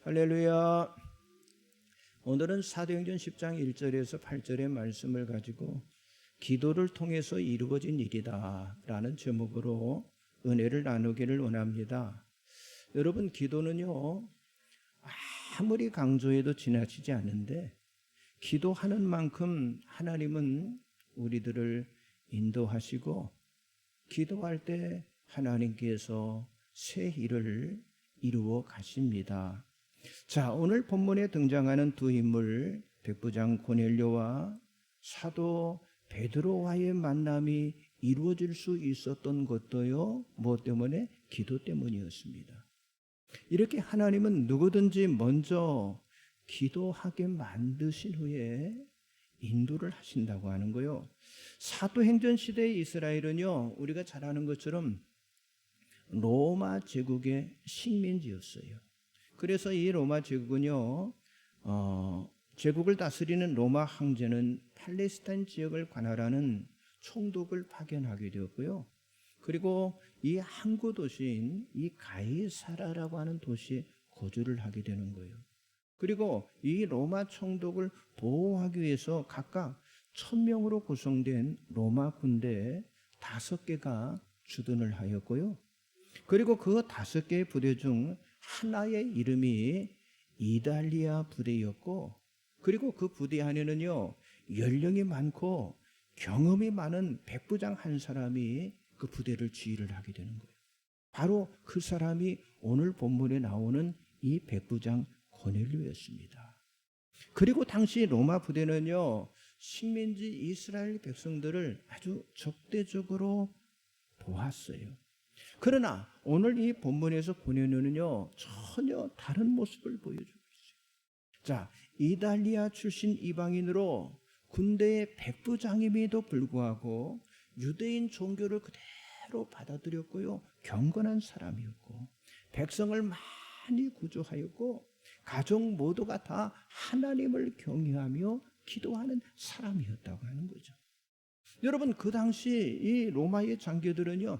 할렐루야. 오늘은 사도행전 10장 1절에서 8절의 말씀을 가지고 기도를 통해서 이루어진 일이다 라는 제목으로 은혜를 나누기를 원합니다. 여러분, 기도는요 아무리 강조해도 지나치지 않는데, 기도하는 만큼 하나님은 우리들을 인도하시고, 기도할 때 하나님께서 새 일을 이루어 가십니다. 자, 오늘 본문에 등장하는 두 인물, 백부장 고넬료와 사도 베드로와의 만남이 이루어질 수 있었던 것도요, 무엇 때문에? 기도 때문이었습니다. 이렇게 하나님은 누구든지 먼저 기도하게 만드신 후에 인도를 하신다고 하는 거요. 사도행전 시대의 이스라엘은요, 우리가 잘 아는 것처럼 로마 제국의 식민지였어요. 그래서 이 로마 제국은요, 제국을 다스리는 로마 황제는 팔레스타인 지역을 관할하는 총독을 파견하게 되었고요. 그리고 이 항구 도시인 이 가이사라라고 하는 도시에 거주를 하게 되는 거예요. 그리고 이 로마 총독을 보호하기 위해서 각각 1000명으로 구성된 로마 군대 5개가 주둔을 하였고요. 그리고 그 5개의 부대 중 하나의 이름이 이달리아 부대였고, 그리고 그 부대 안에는요 연령이 많고 경험이 많은 백부장 한 사람이 그 부대를 지휘를 하게 되는 거예요. 바로 그 사람이 오늘 본문에 나오는 이 백부장 고넬료였습니다. 그리고 당시 로마 부대는요 식민지 이스라엘 백성들을 아주 적대적으로 보았어요. 그러나 오늘 이 본문에서 고넬료는요 전혀 다른 모습을 보여주고 있어요. 자, 이달리아 출신 이방인으로 군대의 백부장임에도 불구하고 유대인 종교를 그대로 받아들였고요, 경건한 사람이었고, 백성을 많이 구조하였고, 가족 모두가 다 하나님을 경외하며 기도하는 사람이었다고 하는 거죠. 여러분, 그 당시 이 로마의 장교들은요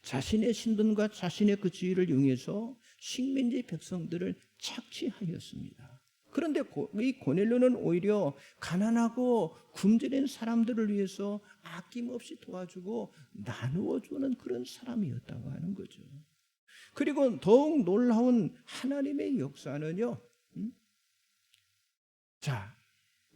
자신의 신분과 자신의 그 지위를 이용해서 식민지 백성들을 착취하였습니다. 그런데 이 고넬료는 오히려 가난하고 굶주린 사람들을 위해서 아낌없이 도와주고 나누어주는 그런 사람이었다고 하는 거죠. 그리고 더욱 놀라운 하나님의 역사는요, 자,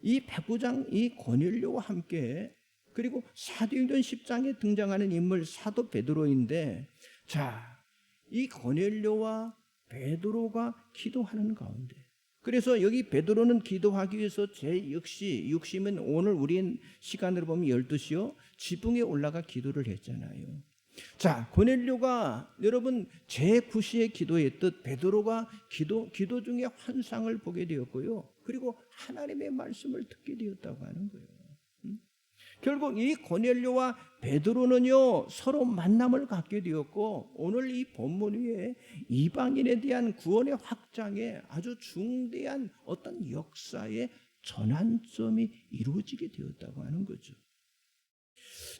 이 백부장 이 고넬료와 함께, 그리고 사도행전 10장에 등장하는 인물 사도 베드로인데, 자, 이 고넬료와 베드로가 기도하는 가운데, 그래서 여기 베드로는 기도하기 위해서 역시 60은 오늘 우리 시간으로 보면 12시요 지붕에 올라가 기도를 했잖아요. 자, 고넬료가 여러분 제9시에 기도했듯 베드로가 기도 중에 환상을 보게 되었고요, 그리고 하나님의 말씀을 듣게 되었다고 하는 거예요. 결국 이 고넬료와 베드로는요 서로 만남을 갖게 되었고, 오늘 이 본문 위에 이방인에 대한 구원의 확장에 아주 중대한 어떤 역사의 전환점이 이루어지게 되었다고 하는 거죠.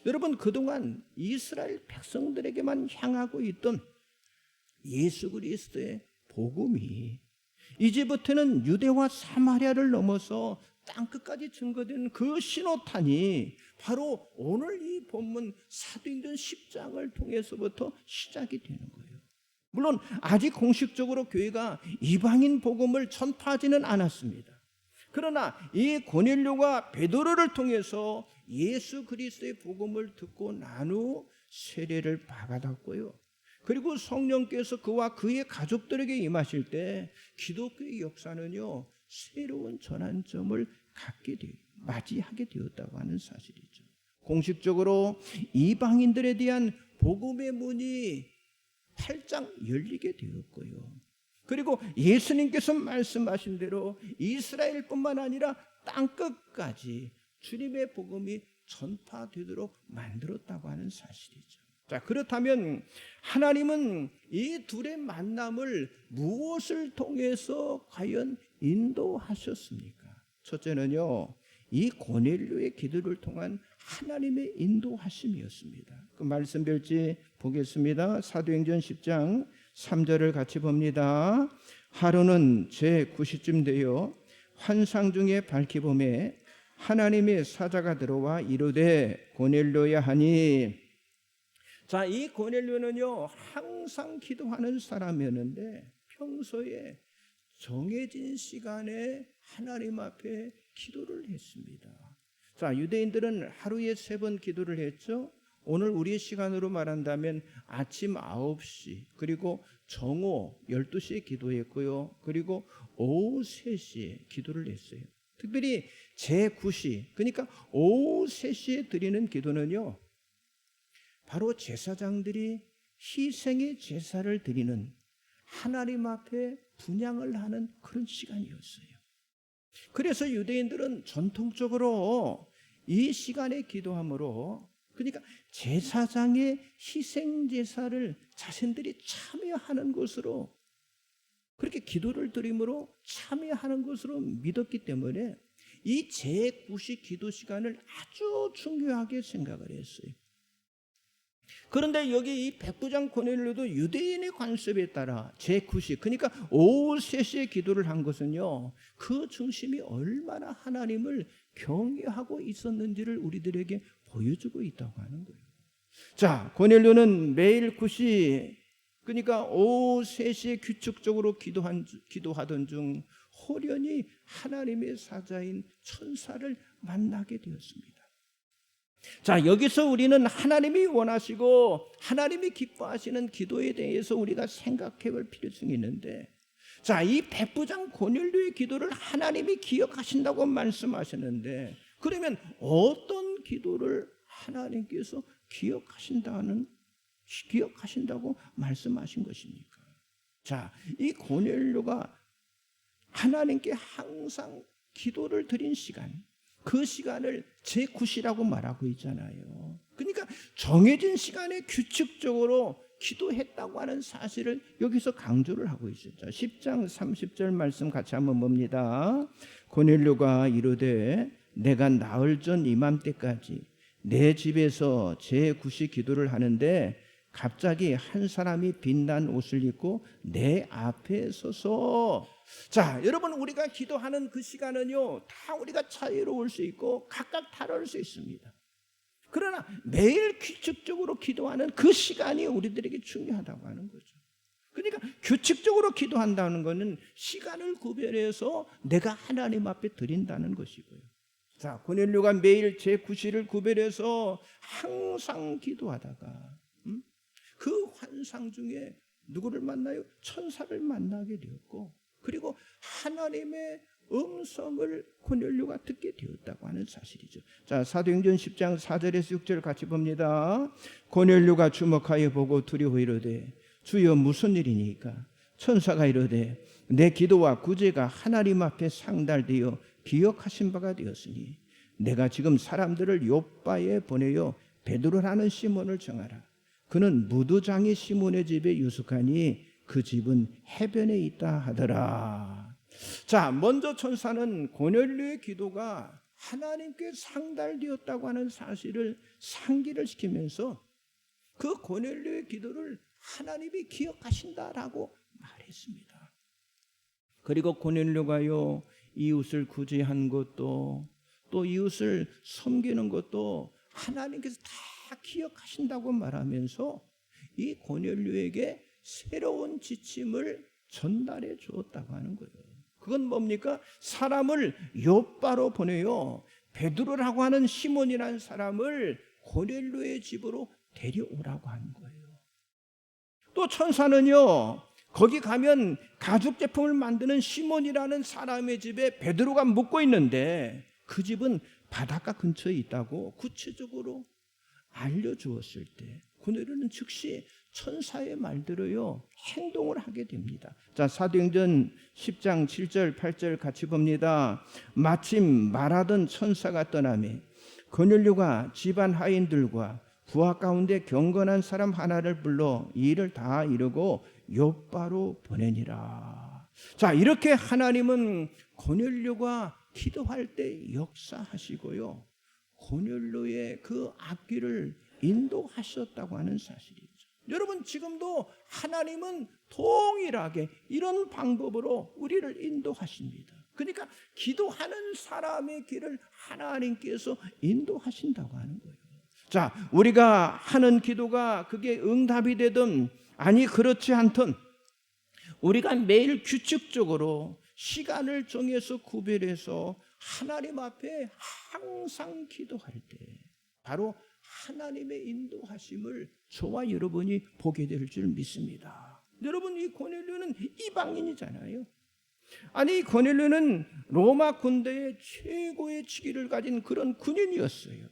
여러분, 그동안 이스라엘 백성들에게만 향하고 있던 예수 그리스도의 복음이 이제부터는 유대와 사마리아를 넘어서 땅끝까지 증거된 그 신호탄이 바로 오늘 이 본문 사도행전 10장을 통해서부터 시작이 되는 거예요. 물론 아직 공식적으로 교회가 이방인 복음을 전파하지는 않았습니다. 그러나 이 고넬료가 베드로를 통해서 예수 그리스도의 복음을 듣고 난 후 세례를 받았고요, 그리고 성령께서 그와 그의 가족들에게 임하실 때 기독교의 역사는요 새로운 전환점을 맞이하게 되었다고 하는 사실이죠. 공식적으로 이방인들에 대한 복음의 문이 활짝 열리게 되었고요, 그리고 예수님께서 말씀하신 대로 이스라엘뿐만 아니라 땅끝까지 주님의 복음이 전파되도록 만들었다고 하는 사실이죠. 자, 그렇다면 하나님은 이 둘의 만남을 무엇을 통해서 과연 인도하셨습니까? 첫째는요, 이 고넬료의 기도를 통한 하나님의 인도하심이었습니다. 그 말씀 별지 보겠습니다. 사도행전 10장 3절을 같이 봅니다. 하루는 제9시쯤 되어 환상 중에 밝히 보매 하나님의 사자가 들어와 이르되 고넬료야 하니. 자, 이 고넬료는요 항상 기도하는 사람이었는데 평소에 정해진 시간에 하나님 앞에 기도를 했습니다. 자, 유대인들은 하루에 3번 기도를 했죠. 오늘 우리의 시간으로 말한다면 아침 9시, 그리고 정오 12시에 기도했고요. 그리고 오후 3시에 기도를 했어요. 특별히 제9시, 그러니까 오후 3시에 드리는 기도는요, 바로 제사장들이 희생의 제사를 드리는, 하나님 앞에 분향을 하는 그런 시간이었어요. 그래서 유대인들은 전통적으로 이 시간에 기도함으로, 그러니까 제사장의 희생 제사를 자신들이 참여하는 것으로, 그렇게 기도를 드림으로 참여하는 것으로 믿었기 때문에 이 제9시 기도 시간을 아주 중요하게 생각을 했어요. 그런데 여기 이 백부장 고넬료도 유대인의 관습에 따라 제9시, 그러니까 오후 3시에 기도를 한 것은요, 그 중심이 얼마나 하나님을 경외하고 있었는지를 우리들에게 보여주고 있다고 하는 거예요. 자, 고넬료는 매일 9시, 그러니까 오후 3시에 규칙적으로 기도하던 중 호련히 하나님의 사자인 천사를 만나게 되었습니다. 자, 여기서 우리는 하나님이 원하시고 하나님이 기뻐하시는 기도에 대해서 우리가 생각해 볼 필요성이 있는데, 자, 이 백부장 고넬료의 기도를 하나님이 기억하신다고 말씀하시는데, 그러면 어떤 기도를 하나님께서 기억하신다고 말씀하신 것입니까? 자, 이 고넬료가 하나님께 항상 기도를 드린 시간, 그 시간을 제9시라고 말하고 있잖아요. 그러니까 정해진 시간에 규칙적으로 기도했다고 하는 사실을 여기서 강조를 하고 있어요. 10장 30절 말씀 같이 한번 봅니다. 고넬료가 이르되 내가 나흘 전 이맘때까지 내 집에서 제9시 기도를 하는데 갑자기 한 사람이 빛난 옷을 입고 내 앞에 서서. 자, 여러분, 우리가 기도하는 그 시간은요, 다 우리가 자유로울 수 있고 각각 다를 수 있습니다. 그러나 매일 규칙적으로 기도하는 그 시간이 우리들에게 중요하다고 하는 거죠. 그러니까 규칙적으로 기도한다는 것은 시간을 구별해서 내가 하나님 앞에 드린다는 것이고요. 자, 고넬료가 매일 제9시를 구별해서 항상 기도하다가 그 환상 중에 누구를 만나요? 천사를 만나게 되었고, 그리고 하나님의 음성을 고넬료가 듣게 되었다고 하는 사실이죠. 자, 사도행전 10장 4절에서 6절 같이 봅니다. 고넬료가 주목하여 보고 두려워 이르되 주여 무슨 일이니까? 천사가 이르되 내 기도와 구제가 하나님 앞에 상달되어 기억하신 바가 되었으니 내가 지금 사람들을 요빠에 보내어 베드로라는 시몬을 정하라. 그는 무두장이 시몬의 집에 유숙하니 그 집은 해변에 있다 하더라. 자, 먼저 천사는 고넬료의 기도가 하나님께 상달되었다고 하는 사실을 상기를 시키면서 그 고넬료의 기도를 하나님이 기억하신다라고 말했습니다. 그리고 고넬료가요, 이웃을 구제한 것도, 또 이웃을 섬기는 것도 하나님께서 다 기억하신다고 말하면서 이 고넬료에게 새로운 지침을 전달해 주었다고 하는 거예요. 그건 뭡니까? 사람을 요빠로 보내요, 베드로라고 하는 시몬이라는 사람을 고넬료의 집으로 데려오라고 하는 거예요. 또 천사는요, 거기 가면 가죽 제품을 만드는 시몬이라는 사람의 집에 베드로가 묵고 있는데 그 집은 바닷가 근처에 있다고 구체적으로 알려주었을 때 고넬료는 즉시 천사의 말대로요 행동을 하게 됩니다. 자, 사도행전 10장 7절 8절 같이 봅니다. 마침 말하던 천사가 떠나매 고넬료가 집안 하인들과 부하 가운데 경건한 사람 하나를 불러 이 일을 다 이루고 요빠로 보내니라. 자, 이렇게 하나님은 고넬료가 기도할 때 역사하시고요, 고넬료의 그 앞길을 인도하셨다고 하는 사실이죠. 여러분, 지금도 하나님은 동일하게 이런 방법으로 우리를 인도하십니다. 그러니까 기도하는 사람의 길을 하나님께서 인도하신다고 하는 거예요. 자, 우리가 하는 기도가 그게 응답이 되든 아니 그렇지 않든 우리가 매일 규칙적으로 시간을 정해서 구별해서 하나님 앞에 항상 기도할 때 바로 하나님의 인도하심을 저와 여러분이 보게 될 줄 믿습니다. 여러분, 이 고넬료는 이방인이잖아요. 아니, 고넬료는 로마 군대의 최고의 직위를 가진 그런 군인이었어요.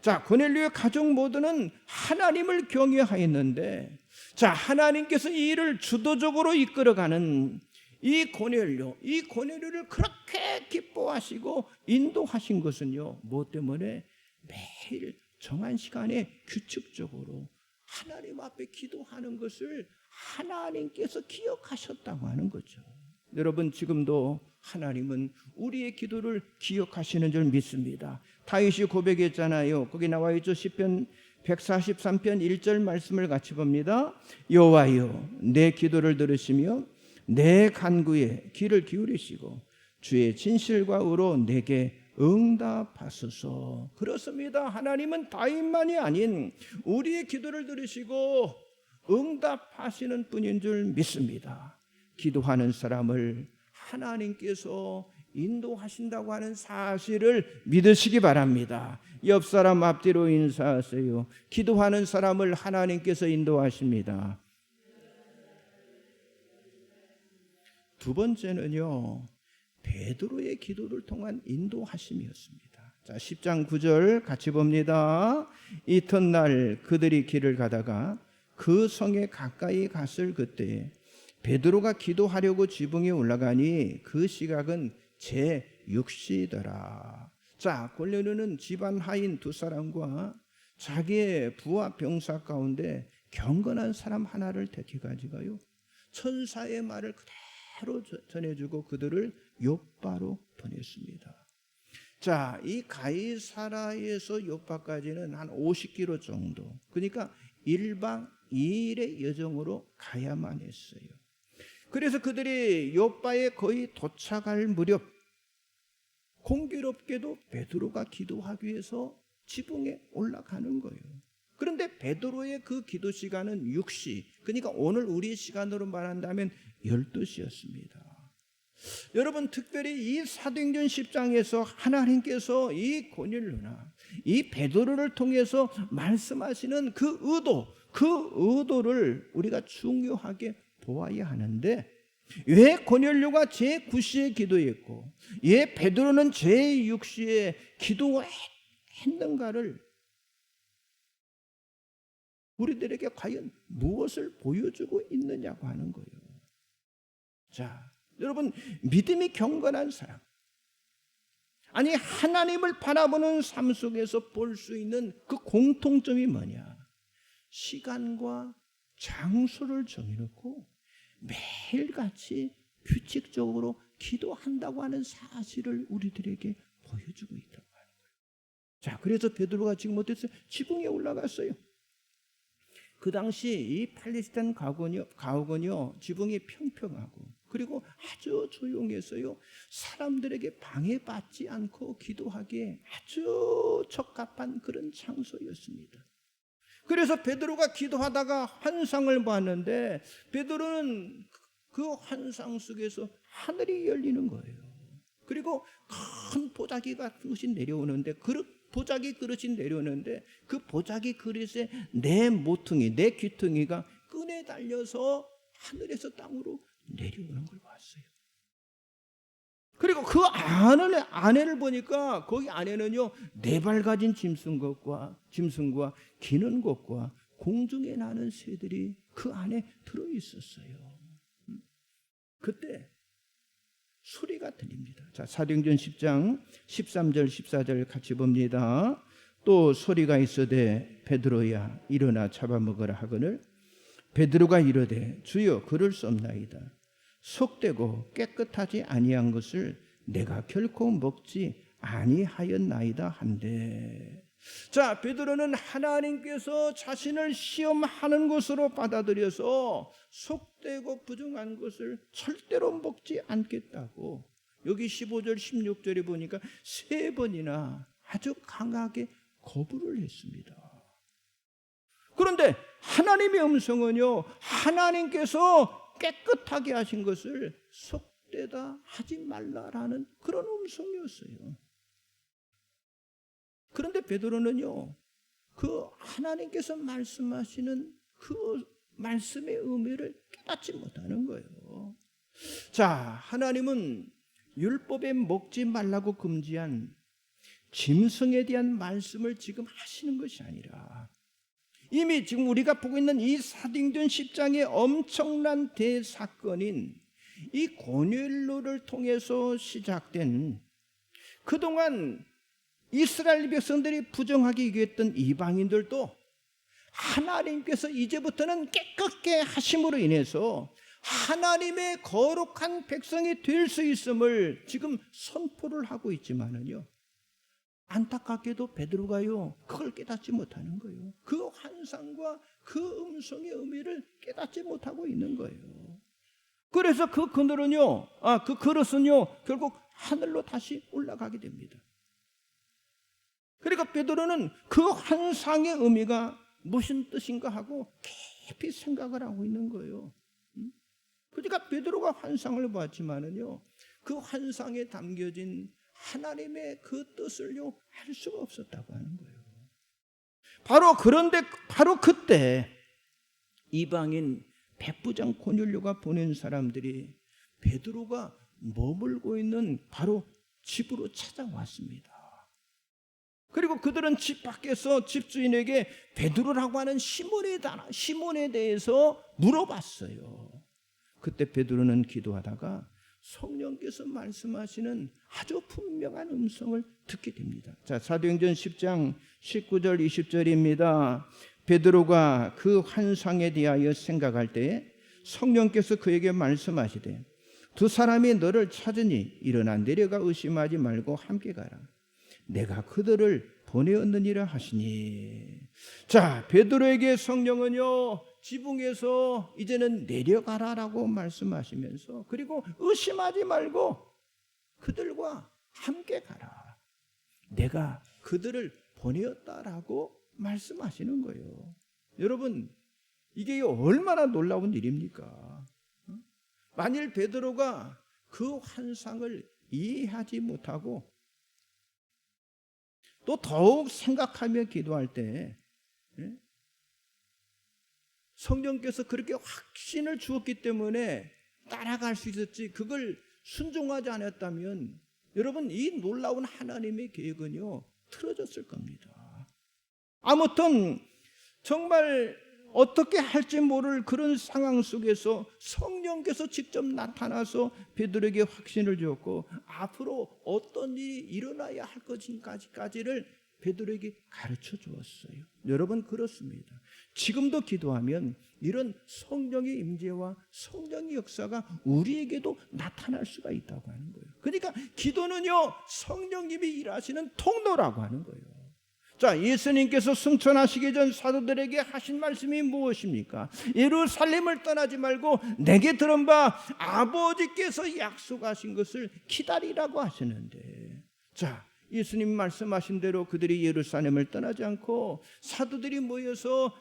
자, 고넬료의 가족 모두는 하나님을 경외하였는데, 자, 하나님께서 이 일을 주도적으로 이끌어가는 이 고넬료를 그렇게 기뻐하시고 인도하신 것은요, 무엇 때문에? 매일 정한 시간에 규칙적으로 하나님 앞에 기도하는 것을 하나님께서 기억하셨다고 하는 거죠. 여러분, 지금도 하나님은 우리의 기도를 기억하시는 줄 믿습니다. 다윗이 고백했잖아요. 거기 나와 있죠. 시편 143편 1절 말씀을 같이 봅니다. 여호와여, 내 기도를 들으시며 내 간구에 귀를 기울이시고 주의 진실과 의로 내게 응답하소서. 그렇습니다. 하나님은 다윗만이 아닌 우리의 기도를 들으시고 응답하시는 분인 줄 믿습니다. 기도하는 사람을 하나님께서 인도하신다고 하는 사실을 믿으시기 바랍니다. 옆 사람 앞뒤로 인사하세요. 기도하는 사람을 하나님께서 인도하십니다. 두 번째는요, 베드로의 기도를 통한 인도하심이었습니다. 자, 10장 9절 같이 봅니다. 이튿날 그들이 길을 가다가 그 성에 가까이 갔을 그때에 베드로가 기도하려고 지붕에 올라가니 그 시각은 제6시더라. 자, 고넬료는 집안 하인 두 사람과 자기의 부하 병사 가운데 경건한 사람 하나를 택해가지고요, 천사의 말을 그대로 전해주고 그들을 요빠로 보냈습니다. 자, 이 가이사라에서 요빠까지는 한 50km 정도, 그러니까 1박 2일의 여정으로 가야만 했어요. 그래서 그들이 요빠에 거의 도착할 무렵 공교롭게도 베드로가 기도하기 위해서 지붕에 올라가는 거예요. 그런데 베드로의 그 기도 시간은 6시, 그러니까 오늘 우리 시간으로 말한다면 12시였습니다. 여러분, 특별히 이 사도행전 10장에서 하나님께서 이 고넬료나 이 베드로를 통해서 말씀하시는 그 의도를 우리가 중요하게 보아야 하는데, 왜 고넬료가 제9시에 기도했고 왜 베드로는 제6시에 기도했는가를 우리들에게 과연 무엇을 보여주고 있느냐고 하는 거예요. 자, 여러분, 믿음이 경건한 사람, 아니 하나님을 바라보는 삶 속에서 볼 수 있는 그 공통점이 뭐냐? 시간과 장소를 정해놓고 매일같이 규칙적으로 기도한다고 하는 사실을 우리들에게 보여주고 있다고 하는 거예요. 자, 그래서 베드로가 지금 어땠어요? 지붕에 올라갔어요. 그 당시 이 팔레스타인 가옥은요 지붕이 평평하고 그리고 아주 조용해서요 사람들에게 방해받지 않고 기도하기에 아주 적합한 그런 장소였습니다. 그래서 베드로가 기도하다가 환상을 봤는데 베드로는 그 환상 속에서 하늘이 열리는 거예요. 그리고 큰 보자기 같은 것이 내려오는데 보자기 그릇이 내려오는데 그 보자기 그릇에 내 모퉁이, 내 귀퉁이가 끈에 달려서 하늘에서 땅으로 내려오는 걸 봤어요. 그리고 그 안에를 보니까 거기 안에는요 4발 가진 짐승과 기는 것과 공중에 나는 새들이 그 안에 들어 있었어요. 그때 소리가 들립니다. 자, 사도행전 10장 13절 14절 같이 봅니다. 또 소리가 있어되 베드로야 일어나 잡아먹으라 하거늘 베드로가 이르되 주여 그럴 수 없나이다. 속되고 깨끗하지 아니한 것을 내가 결코 먹지 아니하였나이다 한데. 자, 베드로는 하나님께서 자신을 시험하는 것으로 받아들여서 속되고 부정한 것을 절대로 먹지 않겠다고 여기 15절 16절에 보니까 3번이나 아주 강하게 거부를 했습니다. 그런데 하나님의 음성은요, 하나님께서 깨끗하게 하신 것을 속되다 하지 말라라는 그런 음성이었어요. 그런데 베드로는요, 그 하나님께서 말씀하시는 그 말씀의 의미를 깨닫지 못하는 거예요. 자, 하나님은 율법에 먹지 말라고 금지한 짐승에 대한 말씀을 지금 하시는 것이 아니라 이미 지금 우리가 보고 있는 이 사도행전 10장의 엄청난 대사건인 이 고넬료를 통해서 시작된 그동안 이스라엘 백성들이 부정하게 여겼던 이방인들도 하나님께서 이제부터는 깨끗게 하심으로 인해서 하나님의 거룩한 백성이 될 수 있음을 지금 선포를 하고 있지만은요, 안타깝게도 베드로가요 그걸 깨닫지 못하는 거예요. 그 환상과 그 음성의 의미를 깨닫지 못하고 있는 거예요. 그래서 그 그늘은요, 그 그릇은요 결국 하늘로 다시 올라가게 됩니다. 그러니까 베드로는 그 환상의 의미가 무슨 뜻인가 하고 깊이 생각을 하고 있는 거예요. 그러니까 베드로가 환상을 봤지만은요, 그 환상에 담겨진 하나님의 그 뜻을요 알 수가 없었다고 하는 거예요. 그런데 바로 그때 이방인 백부장 고넬료가 보낸 사람들이 베드로가 머물고 있는 바로 집으로 찾아왔습니다. 그리고 그들은 집 밖에서 집주인에게 베드로라고 하는 시몬에 대해서 물어봤어요. 그때 베드로는 기도하다가 성령께서 말씀하시는 아주 분명한 음성을 듣게 됩니다. 자, 사도행전 10장 19절 20절입니다. 베드로가 그 환상에 대하여 생각할 때에 성령께서 그에게 말씀하시되 두 사람이 너를 찾으니 일어나 내려가 의심하지 말고 함께 가라. 내가 그들을 보내었느니라 하시니. 자, 베드로에게 성령은요 지붕에서 이제는 내려가라라고 말씀하시면서 그리고 의심하지 말고 그들과 함께 가라. 내가 그들을 보내었다라고 말씀하시는 거예요. 여러분, 이게 얼마나 놀라운 일입니까? 만일 베드로가 그 환상을 이해하지 못하고 또 더욱 생각하며 기도할 때 성령께서 그렇게 확신을 주었기 때문에 따라갈 수 있었지, 그걸 순종하지 않았다면 여러분 이 놀라운 하나님의 계획은요 틀어졌을 겁니다. 아무튼 정말 어떻게 할지 모를 그런 상황 속에서 성령께서 직접 나타나서 베드로에게 확신을 주었고 앞으로 어떤 일이 일어나야 할 것인가까지를 베드로에게 가르쳐 주었어요. 여러분, 그렇습니다. 지금도 기도하면 이런 성령의 임재와 성령의 역사가 우리에게도 나타날 수가 있다고 하는 거예요. 그러니까 기도는요 성령님이 일하시는 통로라고 하는 거예요. 자, 예수님께서 승천하시기 전 사도들에게 하신 말씀이 무엇입니까? 예루살렘을 떠나지 말고 내게 들은 바 아버지께서 약속하신 것을 기다리라고 하시는데, 자, 예수님 말씀하신 대로 그들이 예루살렘을 떠나지 않고 사도들이 모여서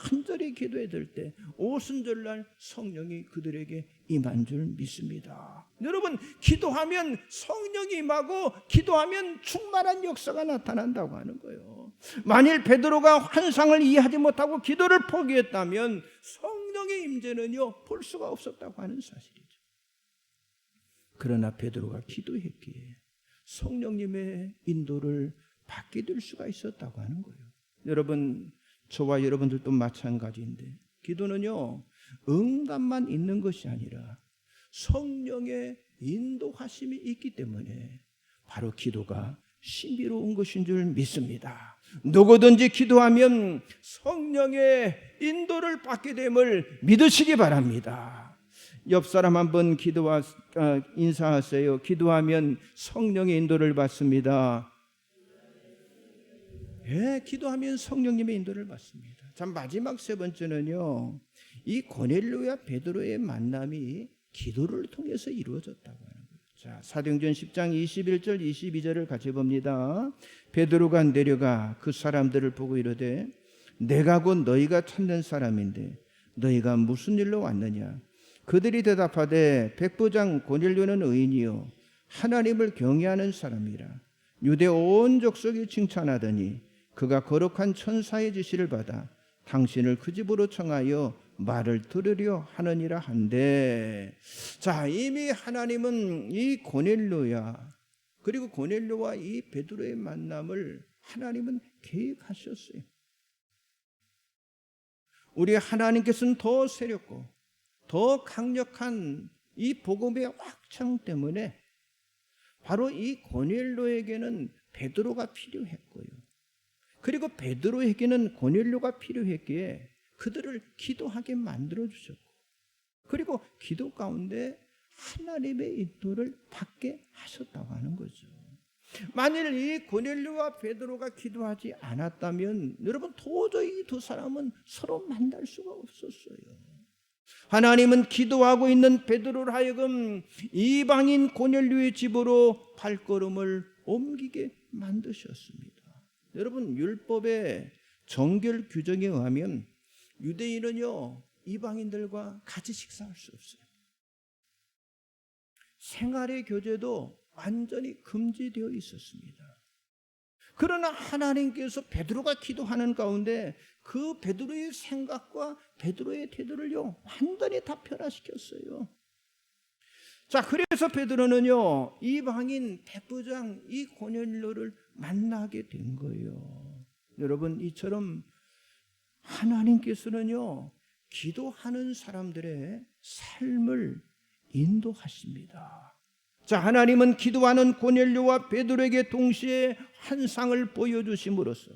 간절히 기도해들 때 오순절날 성령이 그들에게 임한 줄 믿습니다. 여러분, 기도하면 성령이 임하고 기도하면 충만한 역사가 나타난다고 하는 거예요. 만일 베드로가 환상을 이해하지 못하고 기도를 포기했다면 성령의 임재는요 볼 수가 없었다고 하는 사실이죠. 그러나 베드로가 기도했기에 성령님의 인도를 받게 될 수가 있었다고 하는 거예요. 여러분, 저와 여러분들도 마찬가지인데 기도는요 응답만 있는 것이 아니라 성령의 인도하심이 있기 때문에 바로 기도가 신비로운 것인 줄 믿습니다. 누구든지 기도하면 성령의 인도를 받게 됨을 믿으시기 바랍니다. 옆 사람 한번 인사하세요. 기도하면 성령의 인도를 받습니다. 예, 기도하면 성령님의 인도를 받습니다. 자, 마지막 세 번째는요, 이 고넬료와 베드로의 만남이 기도를 통해서 이루어졌다고 하는 거예요. 자, 사도행전 10장 21절 22절을 같이 봅니다. 베드로가 내려가 그 사람들을 보고 이르되 내가 곧 너희가 찾는 사람인데 너희가 무슨 일로 왔느냐? 그들이 대답하되 백부장 고넬료는 의인이요 하나님을 경외하는 사람이라 유대 온 족속이 칭찬하더니 그가 거룩한 천사의 지시를 받아 당신을 그 집으로 청하여 말을 들으려 하느니라 한데, 자, 이미 하나님은 이 고넬료야 그리고 고넬료와 이 베드로의 만남을 하나님은 계획하셨어요. 우리 하나님께서는 더 세렸고 더 강력한 이 복음의 확장 때문에 바로 이 고넬료에게는 베드로가 필요했고요, 그리고 베드로에게는 고넬료가 필요했기에 그들을 기도하게 만들어 주셨고, 그리고 기도 가운데 하나님의 인도를 받게 하셨다고 하는 거죠. 만일 이 고넬료와 베드로가 기도하지 않았다면 여러분 도저히 이 두 사람은 서로 만날 수가 없었어요. 하나님은 기도하고 있는 베드로를 하여금 이방인 고넬료의 집으로 발걸음을 옮기게 만드셨습니다. 여러분 율법의 정결 규정에 의하면 유대인은요 이방인들과 같이 식사할 수 없어요. 생활의 교제도 완전히 금지되어 있었습니다. 그러나 하나님께서 베드로가 기도하는 가운데 그 베드로의 생각과 베드로의 태도를요 완전히 다 변화시켰어요. 자, 그래서 베드로는요 이방인 백부장 이 고넬료를 만나게 된 거예요. 여러분 이처럼 하나님께서는요 기도하는 사람들의 삶을 인도하십니다. 자, 하나님은 기도하는 고넬료와 베드로에게 동시에 한 상을 보여주심으로써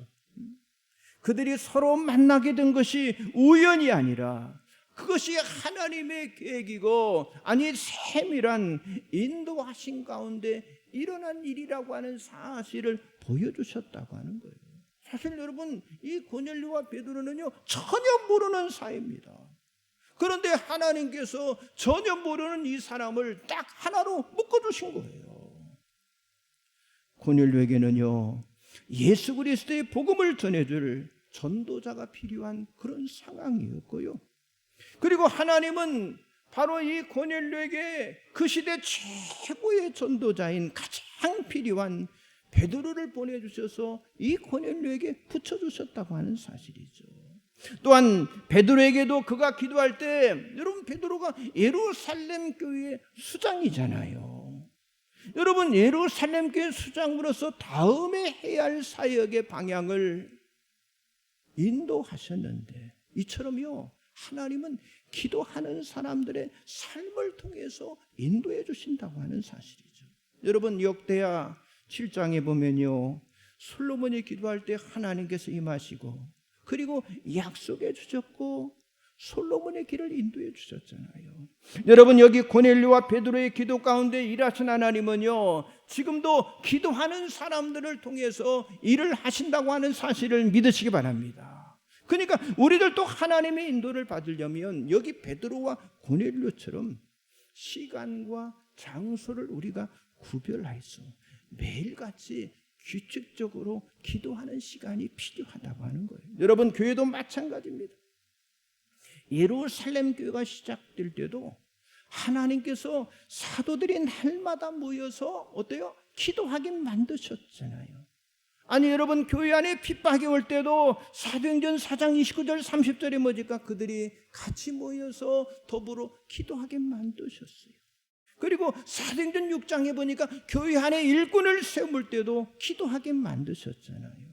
그들이 서로 만나게 된 것이 우연이 아니라 그것이 하나님의 계획이고, 아니 세밀한 인도하신 가운데 일어난 일이라고 하는 사실을 보여주셨다고 하는 거예요. 사실 여러분 이 고넬료와 베드로는요 전혀 모르는 사이입니다. 그런데 하나님께서 전혀 모르는 이 사람을 딱 하나로 묶어주신 거예요. 고넬료에게는요 예수 그리스도의 복음을 전해줄 전도자가 필요한 그런 상황이었고요, 그리고 하나님은 바로 이 고넬료에게 그 시대 최고의 전도자인 가장 필요한 베드로를 보내주셔서 이 고넬료에게 붙여주셨다고 하는 사실이죠. 또한 베드로에게도 그가 기도할 때, 여러분 베드로가 예루살렘 교회의 수장이잖아요. 여러분 예루살렘 교회 수장으로서 다음에 해야 할 사역의 방향을 인도하셨는데, 이처럼요 하나님은 기도하는 사람들의 삶을 통해서 인도해 주신다고 하는 사실이죠. 여러분 역대하 7장에 보면요 솔로몬이 기도할 때 하나님께서 임하시고 그리고 약속해 주셨고 솔로몬의 길을 인도해 주셨잖아요. 여러분 여기 고넬료와 베드로의 기도 가운데 일하신 하나님은요 지금도 기도하는 사람들을 통해서 일을 하신다고 하는 사실을 믿으시기 바랍니다. 그러니까 우리들도 하나님의 인도를 받으려면 여기 베드로와 고넬료처럼 시간과 장소를 우리가 구별해서 매일같이 규칙적으로 기도하는 시간이 필요하다고 하는 거예요. 여러분 교회도 마찬가지입니다. 예루살렘 교회가 시작될 때도 하나님께서 사도들이 날마다 모여서 어때요? 기도하게 만드셨잖아요. 아니 여러분 교회 안에 핍박이 올 때도 사도행전 4장 29절 30절에 뭐니까 그들이 같이 모여서 더불어 기도하게 만드셨어요. 그리고 사도행전 6장에 보니까 교회 안에 일꾼을 세울 때도 기도하게 만드셨잖아요.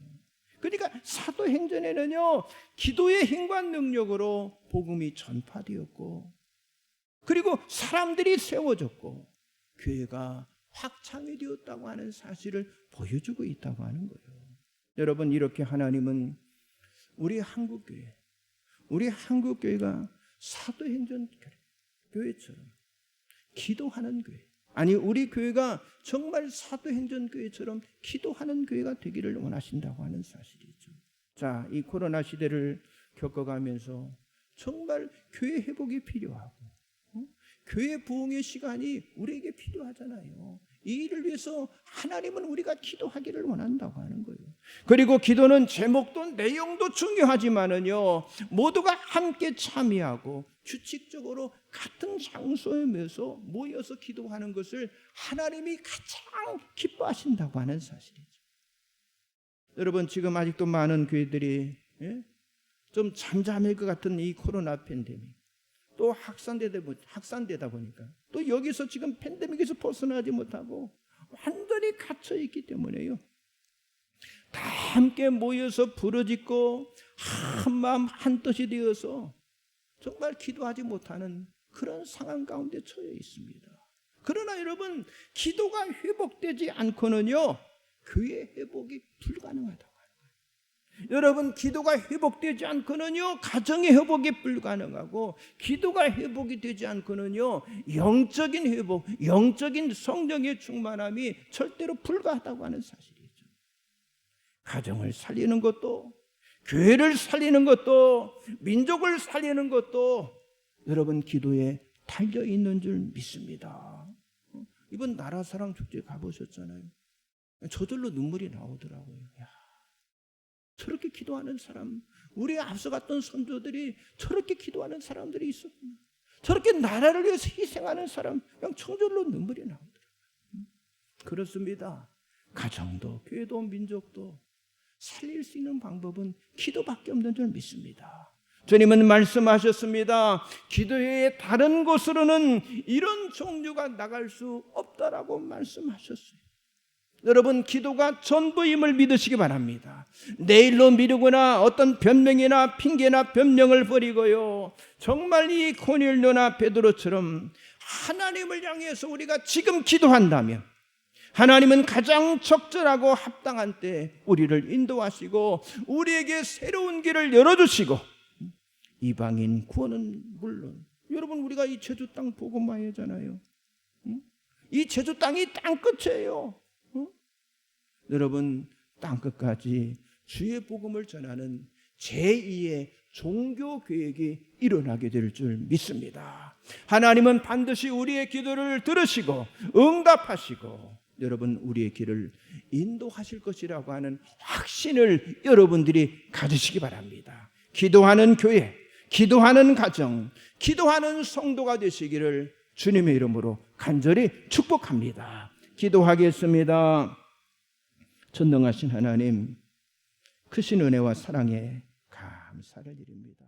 그러니까 사도행전에는요 기도의 힘과 능력으로 복음이 전파되었고, 그리고 사람들이 세워졌고 교회가 확장이 되었다고 하는 사실을 보여주고 있다고 하는 거예요. 여러분 이렇게 하나님은 우리 한국교회가 사도행전 교회처럼 기도하는 교회, 아니 우리 교회가 정말 사도행전 교회처럼 기도하는 교회가 되기를 원하신다고 하는 사실이죠. 자, 이 코로나 시대를 겪어가면서 정말 교회 회복이 필요하고 교회 부흥의 시간이 우리에게 필요하잖아요. 이 일을 위해서 하나님은 우리가 기도하기를 원한다고 하는 거예요. 그리고 기도는 제목도 내용도 중요하지만은요, 모두가 함께 참여하고 규칙적으로 같은 장소에 모여서 기도하는 것을 하나님이 가장 기뻐하신다고 하는 사실이죠. 여러분, 지금 아직도 많은 교회들이 좀 잠잠할 것 같은 이 코로나 팬데믹, 또 확산되다 보니까 또 여기서 지금 팬데믹에서 벗어나지 못하고 완전히 갇혀 있기 때문에요. 다 함께 모여서 부르짖고 한 마음 한 뜻이 되어서 정말 기도하지 못하는 그런 상황 가운데 처해 있습니다. 그러나 여러분, 기도가 회복되지 않고는요, 교회 회복이 불가능하다고. 여러분, 기도가 회복되지 않고는요, 가정의 회복이 불가능하고, 기도가 회복이 되지 않고는요, 영적인 회복, 영적인 성령의 충만함이 절대로 불가하다고 하는 사실이죠. 가정을 살리는 것도, 교회를 살리는 것도, 민족을 살리는 것도 여러분 기도에 달려 있는 줄 믿습니다. 이번 나라사랑 축제 가보셨잖아요. 저절로 눈물이 나오더라고요. 야, 저렇게 기도하는 사람, 우리 앞서갔던 선조들이 저렇게 기도하는 사람들이 있었구나. 저렇게 나라를 위해서 희생하는 사람, 그냥 저절로 눈물이 나오더라고요. 그렇습니다. 가정도, 교회도, 민족도 살릴 수 있는 방법은 기도밖에 없는 줄 믿습니다. 주님은 말씀하셨습니다. 기도의 다른 곳으로는 이런 종류가 나갈 수 없다라고 말씀하셨어요. 여러분, 기도가 전부임을 믿으시기 바랍니다. 내일로 미루거나 어떤 변명이나 핑계나 변명을 버리고요, 정말 이 고넬료나 베드로처럼 하나님을 향해서 우리가 지금 기도한다면 하나님은 가장 적절하고 합당한 때 우리를 인도하시고 우리에게 새로운 길을 열어주시고, 이방인 구원은 물론, 여러분, 우리가 이 제주 땅 복음화하잖아요. 이 제주 땅이 땅끝이에요. 여러분, 땅끝까지 주의 복음을 전하는 제2의 종교 계획이 일어나게 될 줄 믿습니다. 하나님은 반드시 우리의 기도를 들으시고 응답하시고 여러분, 우리의 길을 인도하실 것이라고 하는 확신을 여러분들이 가지시기 바랍니다. 기도하는 교회, 기도하는 가정, 기도하는 성도가 되시기를 주님의 이름으로 간절히 축복합니다. 기도하겠습니다. 전능하신 하나님, 크신 은혜와 사랑에 감사를 드립니다.